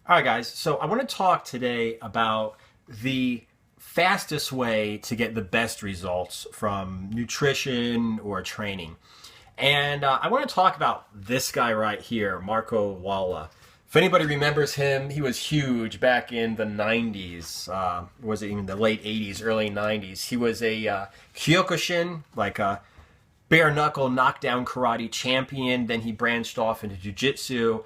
All right, guys. So I want to talk today about the fastest way to get the best results from nutrition or training. And I want to talk about this guy right here, Marco Walla. If anybody remembers him, he was huge back in the 90s. Was it even the late 80s, early 90s? He was a Kyokushin, like a bare knuckle knockdown karate champion. Then he branched off into jiu-jitsu,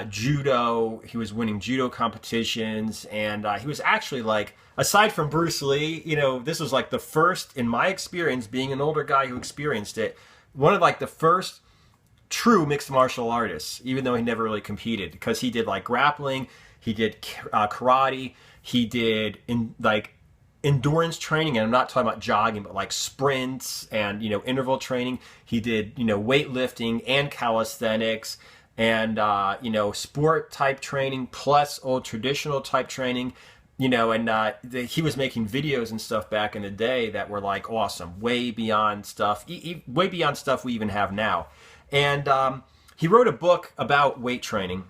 judo. He was winning judo competitions, and he was actually like, aside from Bruce Lee, this was like the first, in my experience, being an older guy who experienced it, one of like the first true mixed martial artists, even though he never really competed, because he did like grappling, he did karate, he did in like endurance training, and I'm not talking about jogging, but like sprints and interval training. He did weightlifting and calisthenics and sport type training plus old traditional type training. He was making videos and stuff back in the day that were like awesome, way beyond stuff, way beyond stuff we even have now. And he wrote a book about weight training,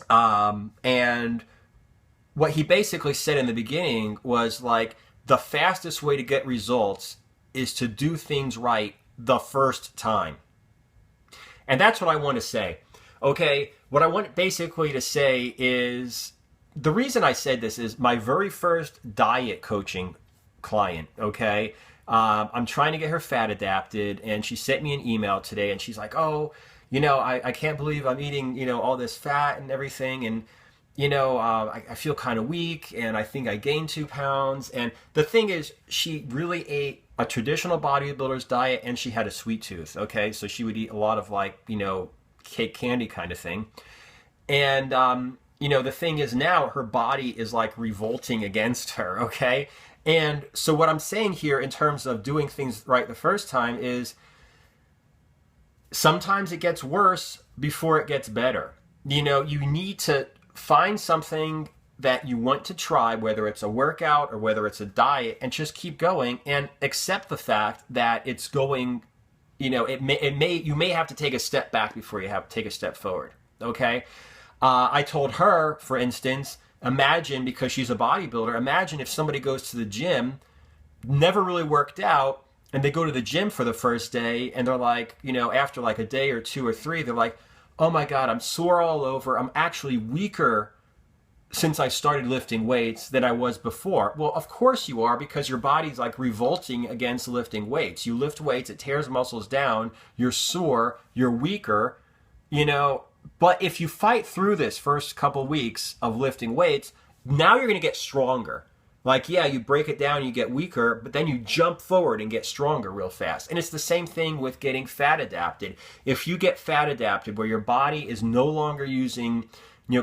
and what he basically said in the beginning was like the fastest way to get results is to do things right the first time. And that's what I want to say. Okay, what I want basically to say is the reason I said this is my very first diet coaching client, okay? I'm trying to get her fat adapted, and she sent me an email today, and she's like, oh, I can't believe I'm eating, all this fat and everything, and I feel kind of weak, and I think I gained 2 pounds. And the thing is, she really ate a traditional bodybuilder's diet, and she had a sweet tooth. Okay, so she would eat a lot of like cake candy kind of thing. And the thing is now her body is like revolting against her. Okay, and so what I'm saying here in terms of doing things right the first time is sometimes it gets worse before it gets better. You need to find something that you want to try, whether it's a workout or whether it's a diet, and just keep going and accept the fact that it's going, you may have to take a step back before you have to take a step forward. Okay. I told her, for instance, imagine, because she's a bodybuilder, imagine if somebody goes to the gym, never really worked out, and they go to the gym for the first day, and they're like, after like a day or two or three, they're like, oh my God, I'm sore all over. I'm actually weaker since I started lifting weights than I was before. Well, of course you are, because your body's like revolting against lifting weights. You lift weights, it tears muscles down, you're sore, you're weaker, But if you fight through this first couple weeks of lifting weights, now you're going to get stronger. Like, yeah, you break it down, you get weaker, but then you jump forward and get stronger real fast. And it's the same thing with getting fat adapted. If you get fat adapted where your body is no longer using,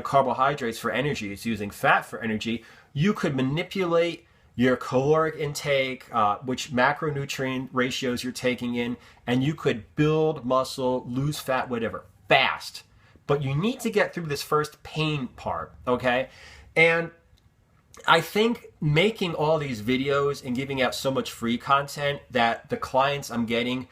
carbohydrates for energy, it's using fat for energy, you could manipulate your caloric intake, which macronutrient ratios you're taking in, and you could build muscle, lose fat, whatever, fast. But you need to get through this first pain part, okay? And I think making all these videos and giving out so much free content that the clients I'm getting,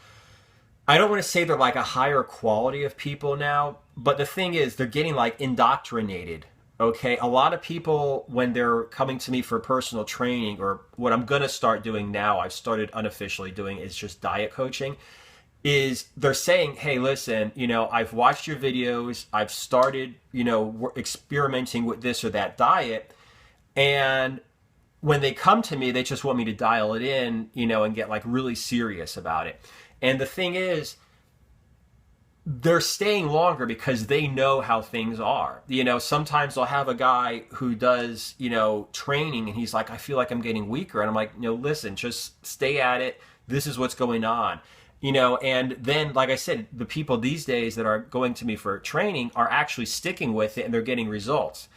I don't want to say they're like a higher quality of people now, but the thing is they're getting like indoctrinated, okay? A lot of people, when they're coming to me for personal training, or what I'm going to start doing now, I've started unofficially doing, is just diet coaching, is they're saying, hey, listen, I've watched your videos, I've started, experimenting with this or that diet, and when they come to me, they just want me to dial it in, and get like really serious about it. And the thing is, they're staying longer because they know how things are. Sometimes I'll have a guy who does, training, and he's like, I feel like I'm getting weaker. And I'm like, listen, just stay at it. This is what's going on. And then, like I said, the people these days that are going to me for training are actually sticking with it, and they're getting results.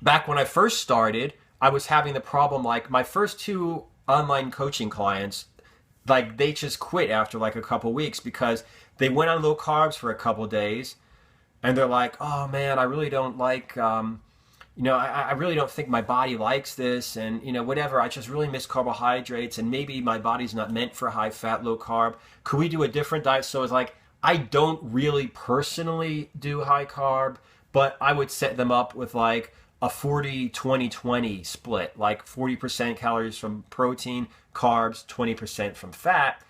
Back when I first started, I was having the problem, like my first 2 online coaching clients, like they just quit after like a couple weeks because they went on low carbs for a couple days, and they're like, oh man, I really don't like, I really don't think my body likes this, and whatever, I just really miss carbohydrates, and maybe my body's not meant for high fat, low carb. Could we do a different diet? So it's like, I don't really personally do high carb, but I would set them up with like a 40-20-20 split, like 40% calories from protein, carbs, 20% from fat,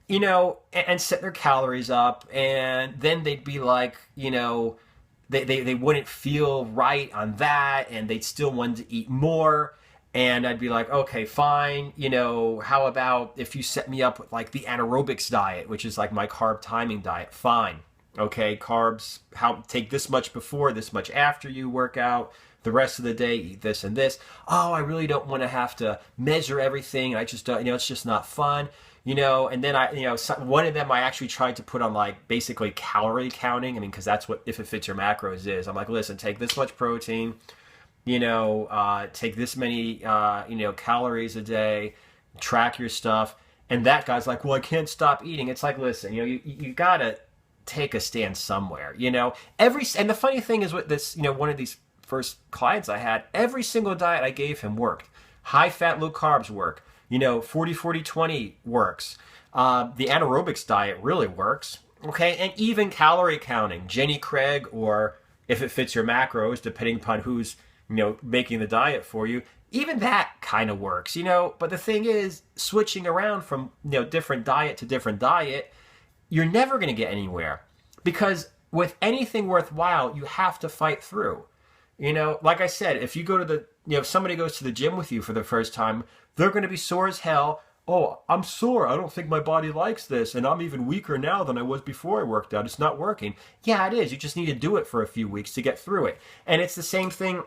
and set their calories up. And then they'd be like, they wouldn't feel right on that, and they'd still want to eat more. And I'd be like, okay, fine. How about if you set me up with like the anaerobics diet, which is like my carb timing diet? Fine. Okay, carbs, take this much before, this much after you work out. The rest of the day, eat this and this. Oh, I really don't want to have to measure everything. I just don't, it's just not fun. And then one of them I actually tried to put on like basically calorie counting. I mean, because that's what If It Fits Your Macros is. I'm like, listen, take this much protein, take this many, calories a day, track your stuff. And that guy's like, well, I can't stop eating. It's like, listen, you gotta take a stand somewhere, and the funny thing is with this, one of these first clients I had, every single diet I gave him worked. High fat, low carbs work. 40-40-20 works. The anaerobics diet really works. Okay, and even calorie counting, Jenny Craig, or If It Fits Your Macros, depending upon who's making the diet for you, even that kind of works. But the thing is, switching around from different diet to different diet, you're never going to get anywhere, because with anything worthwhile, you have to fight through. Like I said, if you go to if somebody goes to the gym with you for the first time, they're going to be sore as hell. Oh, I'm sore. I don't think my body likes this. And I'm even weaker now than I was before I worked out. It's not working. Yeah, it is. You just need to do it for a few weeks to get through it. And it's the same thing,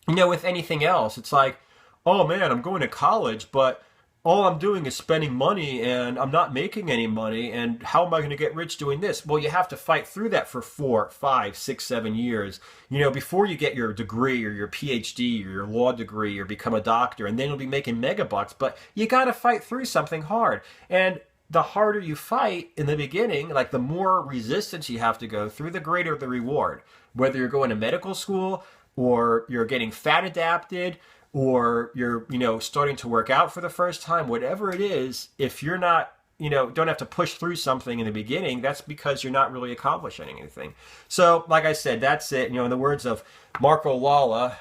with anything else. It's like, oh man, I'm going to college, but all I'm doing is spending money and I'm not making any money. And how am I going to get rich doing this? Well, you have to fight through that for 4, 5, 6, 7 years, before you get your degree or your PhD or your law degree or become a doctor, and then you'll be making mega bucks. But you got to fight through something hard. And the harder you fight in the beginning, like the more resistance you have to go through, the greater the reward. Whether you're going to medical school or you're getting fat adapted, or you're, starting to work out for the first time, whatever it is, if you're not, don't have to push through something in the beginning, that's because you're not really accomplishing anything. So, like I said, that's it. In the words of Marco Lala,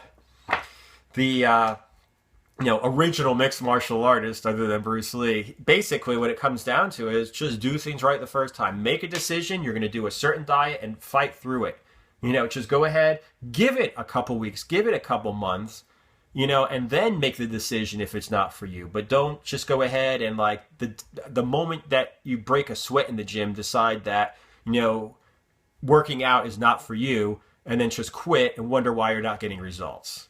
the, original mixed martial artist other than Bruce Lee, basically what it comes down to is just do things right the first time. Make a decision. You're going to do a certain diet and fight through it. Just go ahead, give it a couple weeks, give it a couple months, and then make the decision if it's not for you. But don't just go ahead and like the moment that you break a sweat in the gym, decide that, working out is not for you, and then just quit and wonder why you're not getting results.